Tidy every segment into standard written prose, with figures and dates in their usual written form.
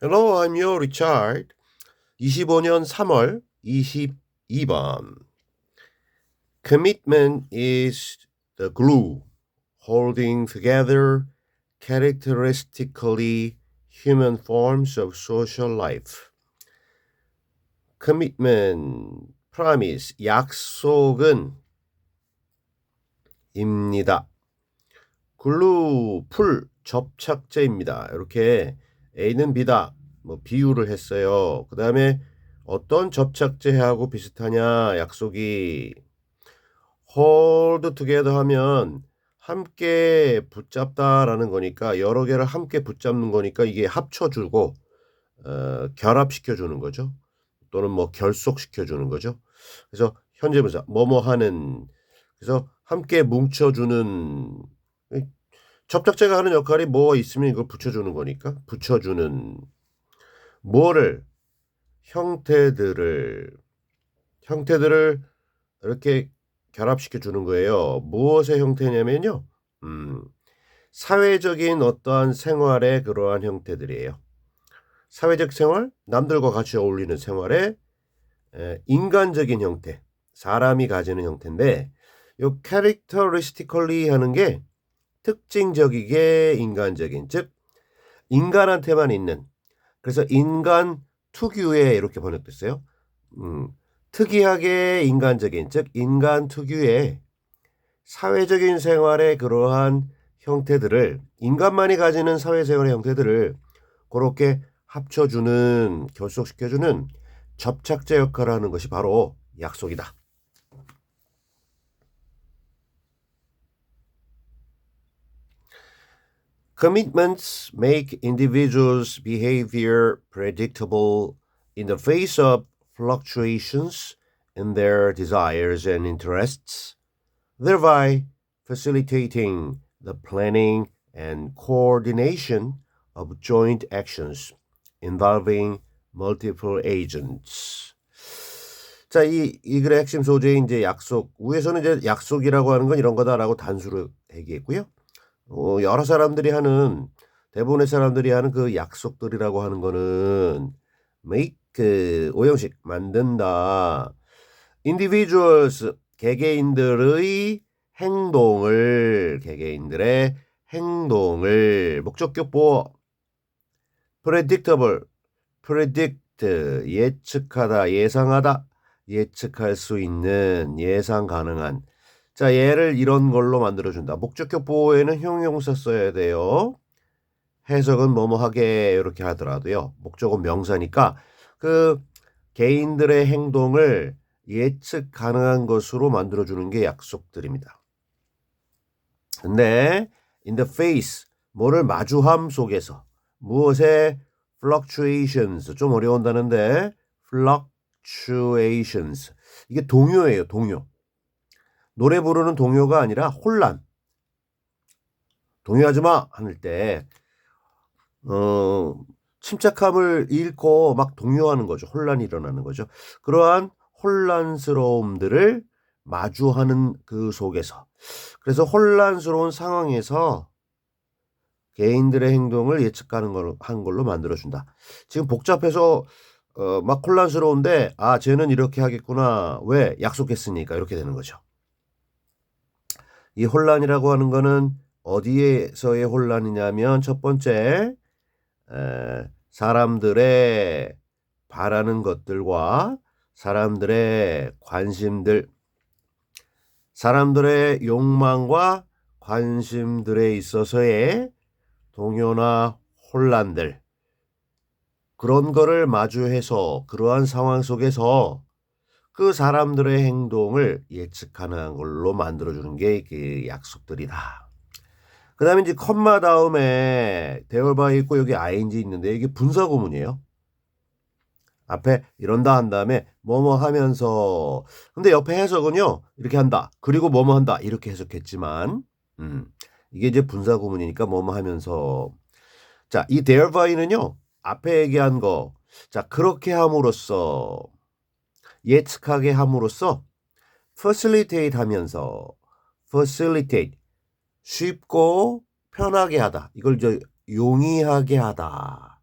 Hello, I'm your Richard. 25년 3월 22번. Commitment is the glue holding together characteristically human forms of social life. Commitment, promise, 약속은 입니다. glue, 풀, 접착제입니다. 이렇게 A는 B다. 비유를 했어요. 그 다음에 어떤 접착제하고 비슷하냐 약속이 hold together 하면 함께 붙잡다라는 거니까 여러 개를 함께 붙잡는 거니까 이게 합쳐주고 결합시켜주는 거죠. 또는 결속시켜주는 거죠. 그래서 현재분사 뭐뭐하는 그래서 함께 뭉쳐주는 접착제가 하는 역할이 뭐가 있으면 이걸 붙여주는 거니까 붙여주는 뭐를 형태들을 이렇게 결합시켜 주는 거예요. 무엇의 형태냐면요. 사회적인 어떠한 생활의 그러한 형태들이에요. 사회적 생활, 남들과 같이 어울리는 생활의 인간적인 형태, 사람이 가지는 형태인데 요 characteristically 하는 게 특징적이게 인간적인, 즉 인간한테만 있는 그래서 인간 특유의 이렇게 번역됐어요. 특이하게 인간적인 즉 인간 특유의 사회적인 생활의 그러한 형태들을 인간만이 가지는 사회생활의 형태들을 그렇게 합쳐주는 결속시켜주는 접착제 역할을 하는 것이 바로 약속이다. Commitments make individuals' behavior predictable in the face of fluctuations in their desires and interests, thereby facilitating the planning and coordination of joint actions involving multiple agents. 자, 이 글의 핵심 소재인 이제 약속. 위에서는 이제 약속이라고 하는 건 이런 거다라고 단수로 얘기했고요. 여러 사람들이 하는 대부분의 사람들이 하는 그 약속들이라고 하는 거는 make 오형식 만든다. individuals 개개인들의 행동을 목적격 보호 predictable predict 예측하다 예상하다 예측할 수 있는 예상 가능한 자 얘를 이런 걸로 만들어준다. 목적격 보호에는 형용사 써야 돼요. 해석은 뭐뭐하게 이렇게 하더라도요. 목적은 명사니까 그 개인들의 행동을 예측 가능한 것으로 만들어주는 게 약속들입니다. 근데 in the face 뭐를 마주함 속에서 무엇의 fluctuations 좀 어려운다는데 fluctuations 이게 동요예요. 동요. 노래 부르는 동요가 아니라 혼란. 동요하지 마 하는 때 침착함을 잃고 막 동요하는 거죠. 혼란이 일어나는 거죠. 그러한 혼란스러움들을 마주하는 그 속에서 그래서 혼란스러운 상황에서 개인들의 행동을 예측하는 한 걸로 만들어준다. 지금 복잡해서 막 혼란스러운데 쟤는 이렇게 하겠구나. 왜? 약속했으니까 이렇게 되는 거죠. 이 혼란이라고 하는 거는 어디에서의 혼란이냐면 첫 번째 사람들의 바라는 것들과 사람들의 관심들 사람들의 욕망과 관심들에 있어서의 동요나 혼란들 그런 거를 마주해서 그러한 상황 속에서 그 사람들의 행동을 예측하는 걸로 만들어주는 게 그 약속들이다. 그 다음에 이제 컴마 다음에 대얼바 있고 여기 ing 있는데 이게 분사 구문이에요. 앞에 이런다 한 다음에 뭐뭐 하면서 근데 옆에 해석은요 이렇게 한다 그리고 뭐뭐 한다 이렇게 해석했지만 이게 이제 분사 구문이니까 뭐뭐 하면서 자 이 thereby는요 앞에 얘기한 거 자 그렇게 함으로써 예측하게 함으로써 facilitate 하면서 facilitate 쉽고 편하게 하다 이걸 이제 용이하게 하다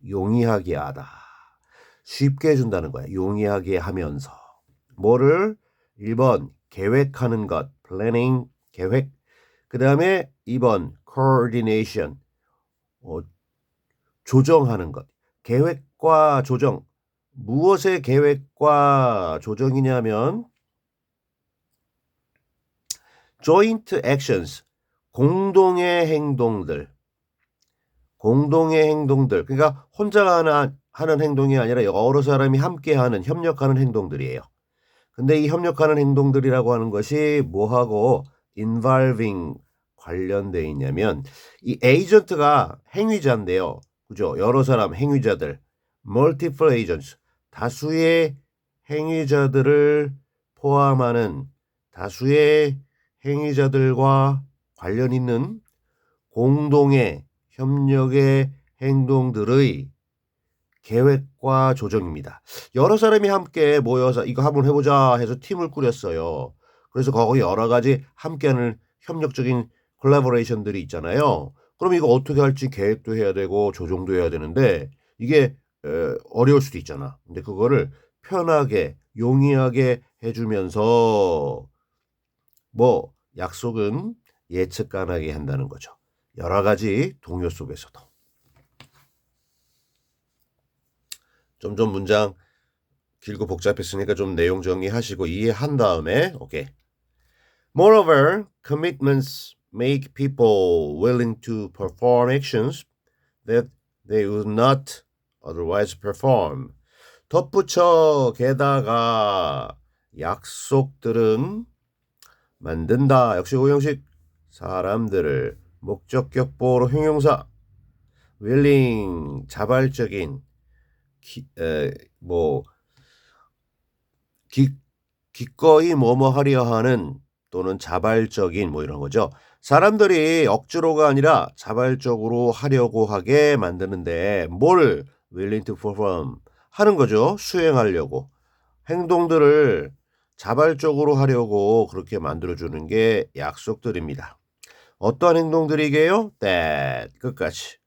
용이하게 하다. 쉽게 해준다는 거야. 용이하게 하면서. 뭐를? 1번 계획하는 것, planning, 계획. 그 다음에 2번 coordination, 조정하는 것. 계획과 조정. 무엇의 계획과 조정이냐면 joint actions, 공동의 행동들. 공동의 행동들. 그러니까 혼자 하는 행동이 아니라 여러 사람이 함께하는, 협력하는 행동들이에요. 근데 이 협력하는 행동들이라고 하는 것이 뭐하고 involving 관련돼 있냐면 이 에이전트가 행위자인데요. 그죠? 여러 사람 행위자들. multiple agents. 다수의 행위자들을 포함하는 다수의 행위자들과 관련 있는 공동의 협력의 행동들의 계획과 조정입니다. 여러 사람이 함께 모여서 이거 한번 해보자 해서 팀을 꾸렸어요. 그래서 거기 여러 가지 함께하는 협력적인 콜라보레이션들이 있잖아요. 그럼 이거 어떻게 할지 계획도 해야 되고 조정도 해야 되는데 이게 어려울 수도 있잖아. 근데 그거를 편하게 용이하게 해주면서 뭐 약속은 예측 가능하게 한다는 거죠. 여러 가지 동요 속에서도. 점점 문장 길고 복잡했으니까 좀 내용 정리하시고 이해한 다음에 오케이. Moreover, commitments make people willing to perform actions that they would not otherwise perform. 덧붙여 게다가 약속들은 만든다. 역시 오형식 사람들을 목적격보로 형용사 willing 자발적인 기꺼이 뭐뭐 하려 하는 또는 자발적인 뭐 이런 거죠. 사람들이 억지로가 아니라 자발적으로 하려고 하게 만드는데 뭘 willing to perform 하는 거죠. 수행하려고. 행동들을 자발적으로 하려고 그렇게 만들어주는 게 약속들입니다. 어떤 행동들이게요? that 끝까지.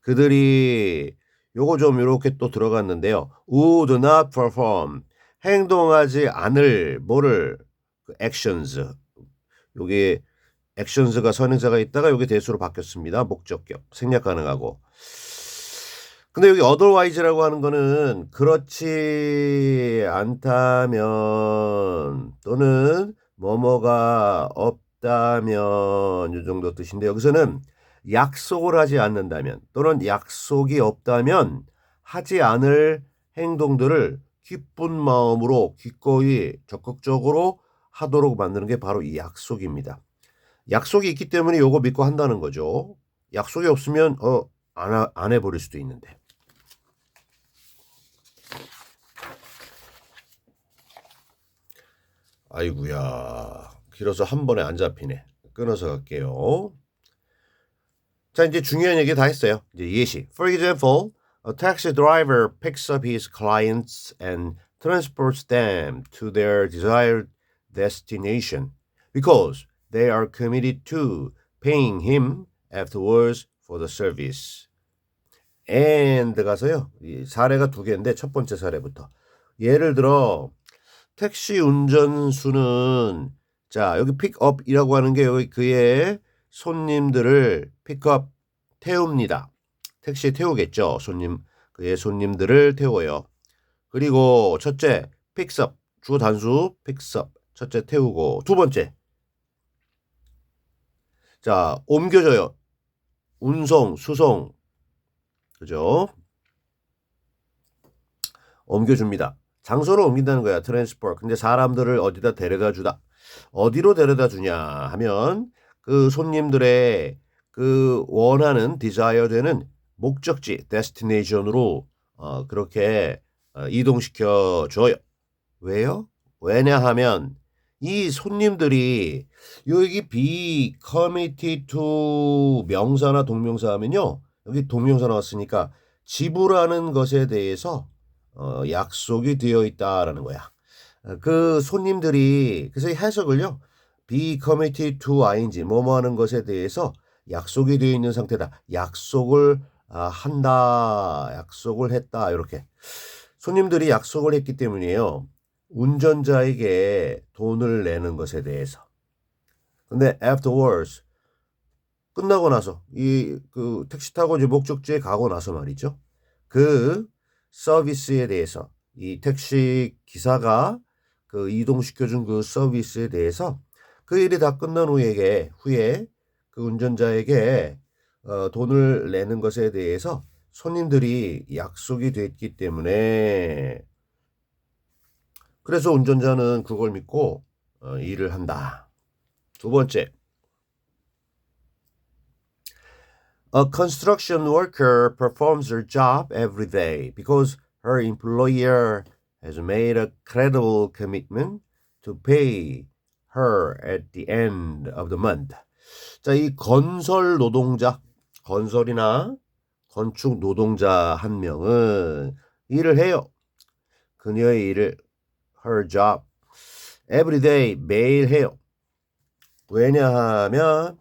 그들이 요거 좀 이렇게 또 들어갔는데요. would not perform 행동하지 않을 뭐를 actions. 여기 actions가 선행사가 있다가 여기 대수로 바뀌었습니다. 목적격 생략 가능하고. 근데 여기 otherwise라고 하는 거는 그렇지 않다면 또는 뭐뭐가 없다면 이 정도 뜻인데 여기서는 약속을 하지 않는다면 또는 약속이 없다면 하지 않을 행동들을 기쁜 마음으로 기꺼이 적극적으로 하도록 만드는 게 바로 이 약속입니다. 약속이 있기 때문에 요거 믿고 한다는 거죠. 약속이 없으면 안 해버릴 수도 있는데. 아이구야 길어서 한 번에 안 잡히네. 끊어서 갈게요. 자 이제 중요한 얘기 다 했어요. 이제 예시. For example, a taxi driver picks up his clients and transports them to their desired destination because they are committed to paying him afterwards for the service. and 가서요. 이 사례가 두 개인데 첫 번째 사례부터. 예를 들어 택시 운전수는 자 여기 픽업이라고 하는 게 여기 그의 손님들을 픽업 태웁니다. 택시에 태우겠죠. 그의 손님들을 태워요. 그리고 첫째 픽업 주어 단수 픽업 첫째 태우고 두 번째 자 옮겨줘요. 운송 수송 그죠? 옮겨줍니다. 장소를 옮긴다는 거야. 트랜스포트. 근데 사람들을 어디다 데려다 주다. 어디로 데려다 주냐 하면 그 손님들의 그 원하는 디자이어 되는 목적지 데스티네이션으로 그렇게 이동시켜 줘요. 왜요? 왜냐하면 이 손님들이 여기 be committed to 명사나 동명사 하면요. 여기 동명사 나왔으니까 지불하는 것에 대해서 약속이 되어 있다라는 거야. 그 손님들이 그래서 해석을요. be committed to ing 뭐뭐 하는 것에 대해서 약속이 되어 있는 상태다. 약속을 한다, 약속을 했다 이렇게. 손님들이 약속을 했기 때문이에요. 운전자에게 돈을 내는 것에 대해서. 근데 afterwards 끝나고 나서 그 택시 타고 이제 목적지에 가고 나서 말이죠. 그 서비스에 대해서 이 택시 기사가 그 이동시켜준 그 서비스에 대해서 그 일이 다 끝난 후에 그 운전자에게 돈을 내는 것에 대해서 손님들이 약속이 됐기 때문에 그래서 운전자는 그걸 믿고 일을 한다. 두 번째, a construction worker performs her job every day because her employer has made a credible commitment to pay her at the end of the month. 자, 이 건설 노동자, 건설이나 건축 노동자 한 명은 일을 해요. 그녀의 일을 her job every day 매일 해요. 왜냐하면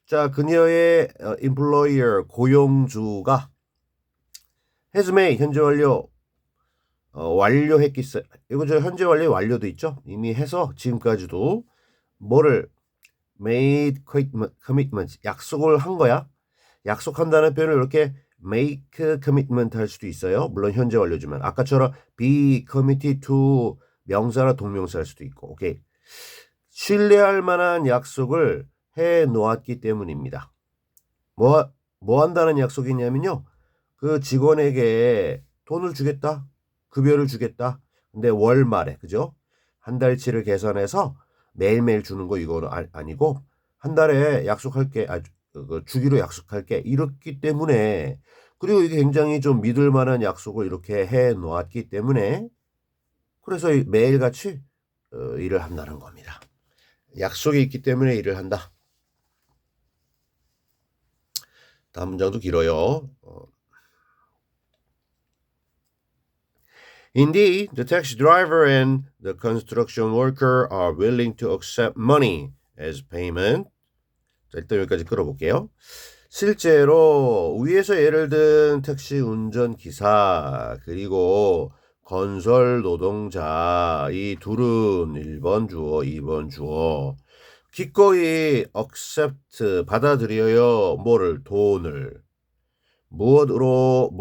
자, 그녀의 employer 고용주가 has made 현재 완료 완료했겠어요. 이거 저 현재 완료 완료도 있죠. 이미 해서 지금까지도 뭐를 made commitment 약속을 한 거야. 약속한다는 표현을 이렇게 make commitment 할 수도 있어요. 물론 현재 완료지만 아까처럼 be committed to 명사나 동명사 할 수도 있고. 오케이. 신뢰할 만한 약속을 해 놓았기 때문입니다. 뭐 한다는 약속이냐면요. 그 직원에게 돈을 주겠다. 급여를 주겠다. 근데 월말에 그죠? 한 달치를 계산해서 매일매일 주는 거 이거는 아니고 한 달에 약속할게. 주기로 약속할게. 이렇기 때문에 그리고 이게 굉장히 좀 믿을 만한 약속을 이렇게 해 놓았기 때문에 그래서 매일같이 일을 한다는 겁니다. 약속이 있기 때문에 일을 한다. 다음 문장도 길어요. Indeed, the taxi driver and the construction worker are willing to accept money as payment. 자, 일단 여기까지 끌어볼게요. 실제로 위에서 예를 든 택시 운전기사 그리고 건설 노동자 이 둘은 1번 주어 2번 주어 기꺼이 accept 받아들여요. 뭐를 돈을 무엇으로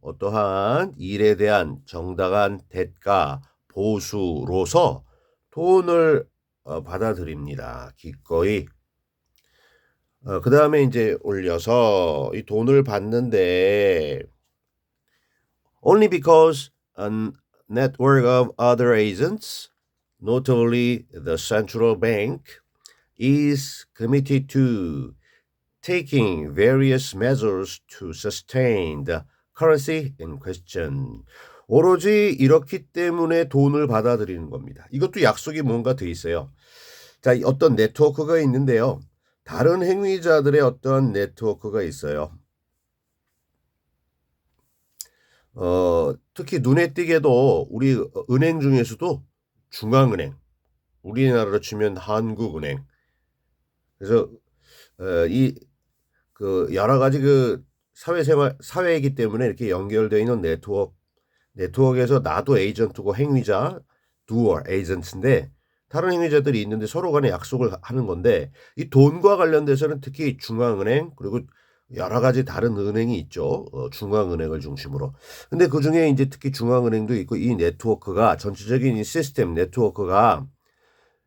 어떠한 일에 대한 정당한 대가 보수로서 돈을 받아들입니다. 기꺼이. 그 다음에 이제 올려서 이 돈을 받는데 only because a network of other agents, notably the central bank, is committed to taking various measures to sustain the currency in question. 오로지 이렇기 때문에 돈을 받아들이는 겁니다. 이것도 약속이 뭔가 돼 있어요. 자, 어떤 네트워크가 있는데요. 다른 행위자들의 어떤 네트워크가 있어요. 특히 눈에 띄게도 우리 은행 중에서도 중앙은행, 우리나라로 치면 한국은행. 그래서 그 여러 가지 그 사회이기 때문에 이렇게 연결되어 있는 네트워크에서 나도 에이전트고 행위자, 두어 에이전트인데 다른 행위자들이 있는데 서로 간에 약속을 하는 건데 이 돈과 관련돼서는 특히 중앙은행 그리고 여러 가지 다른 은행이 있죠. 중앙은행을 중심으로. 근데 그중에 이제 특히 중앙은행도 있고 이 네트워크가 전체적인 이 시스템 네트워크가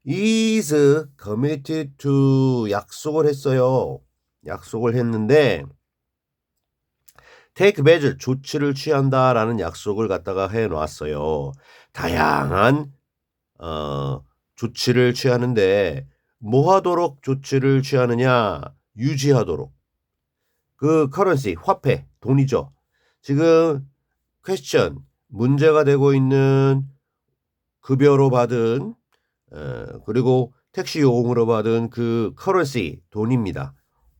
is committed to 약속을 했어요. 약속을 했는데 take measure 조치를 취한다라는 약속을 갖다가 해 놨어요. 다양한 조치를 취하는데 뭐 하도록 조치를 취하느냐? 유지하도록. 그 커런시 화폐 돈이죠. 지금 퀘스천 문제가 되고 있는 급여로 받은 그리고 택시 요금으로 받은 그 커런시 돈입니다.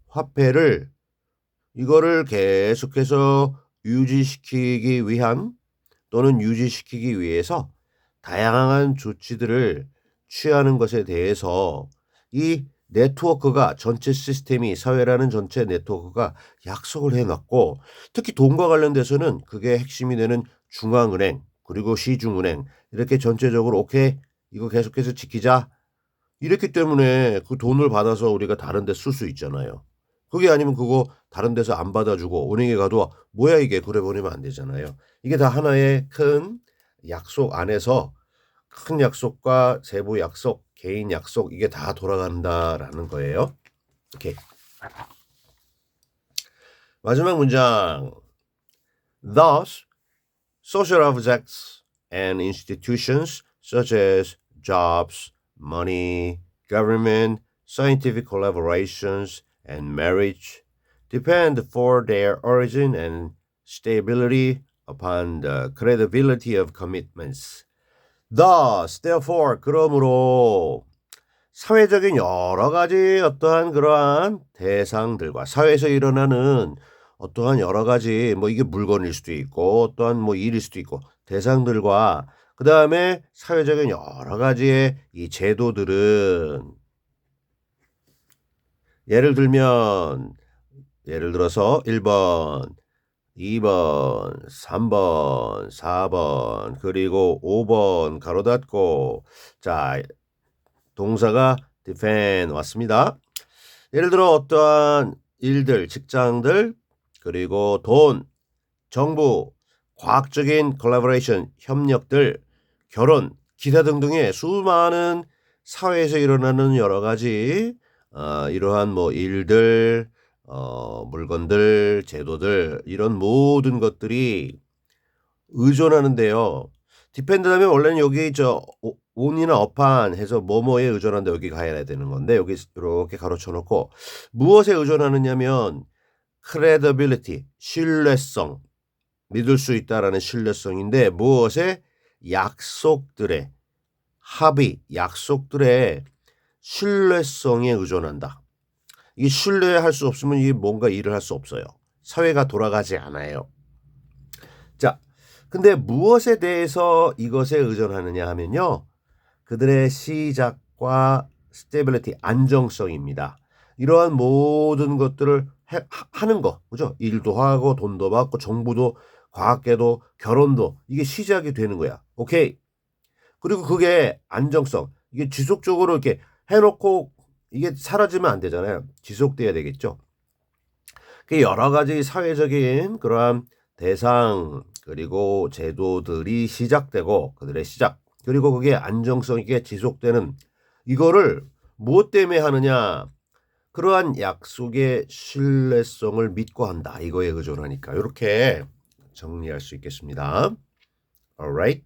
화폐를 이거를 계속해서 유지시키기 위한 또는 유지시키기 위해서 다양한 조치들을 취하는 것에 대해서 이 네트워크가 전체 시스템이 사회라는 전체 네트워크가 약속을 해놨고 특히 돈과 관련돼서는 그게 핵심이 되는 중앙은행 그리고 시중은행 이렇게 전체적으로 오케이 이거 계속해서 지키자 이랬기 때문에 그 돈을 받아서 우리가 다른 데 쓸 수 있잖아요. 그게 아니면 그거 다른 데서 안 받아주고 은행에 가도 뭐야 이게 그래 버리면 안 되잖아요. 이게 다 하나의 큰 약속 안에서 큰 약속과 세부 약속, 개인 약속 이게 다 돌아간다라는 거예요. 오케이. 마지막 문장. Thus, social objects and institutions such as jobs, money, government, scientific collaborations, and marriage depend for their origin and stability upon the credibility of commitments. Thus, therefore, 그러므로 사회적인 여러 가지 어떠한 그러한 대상들과 사회에서 일어나는 어떠한 여러 가지 뭐 이게 물건일 수도 있고 어떠한 뭐 일일 수도 있고 대상들과 그다음에 사회적인 여러 가지의 이 제도들은 예를 들어서 1번, 2번, 3번, 4번, 그리고 5번 가로 닫고 자, 동사가 defend 왔습니다. 예를 들어 어떠한 일들, 직장들, 그리고 돈, 정부, 과학적인 collaboration, 협력들, 결혼, 기타 등등의 수많은 사회에서 일어나는 여러 가지 이러한 뭐 일들, 물건들, 제도들 이런 모든 것들이 의존하는데요. 디펜드하면 원래는 여기 온이나 upon 해서 뭐뭐에 의존한다 여기 가야 되는 건데 여기 이렇게 가로쳐 놓고 무엇에 의존하느냐면 credibility, 신뢰성, 믿을 수 있다라는 신뢰성인데 무엇에 약속들의 합의, 약속들의 신뢰성에 의존한다. 이 신뢰할 수 없으면 이 뭔가 일을 할 수 없어요. 사회가 돌아가지 않아요. 자, 근데 무엇에 대해서 이것에 의존하느냐 하면요. 그들의 시작과 스테빌리티, 안정성입니다. 이러한 모든 것들을 하는 거, 그죠? 일도 하고 돈도 받고 정부도 과학계도 결혼도 이게 시작이 되는 거야. 오케이. 그리고 그게 안정성, 이게 지속적으로 이렇게 해놓고 이게 사라지면 안 되잖아요. 지속돼야 되겠죠. 그 여러 가지 사회적인 그러한 대상 그리고 제도들이 시작되고 그들의 시작 그리고 그게 안정성 있게 지속되는 이거를 무엇 때문에 하느냐 그러한 약속의 신뢰성을 믿고 한다 이거에 의존하니까 이렇게 정리할 수 있겠습니다. Alright.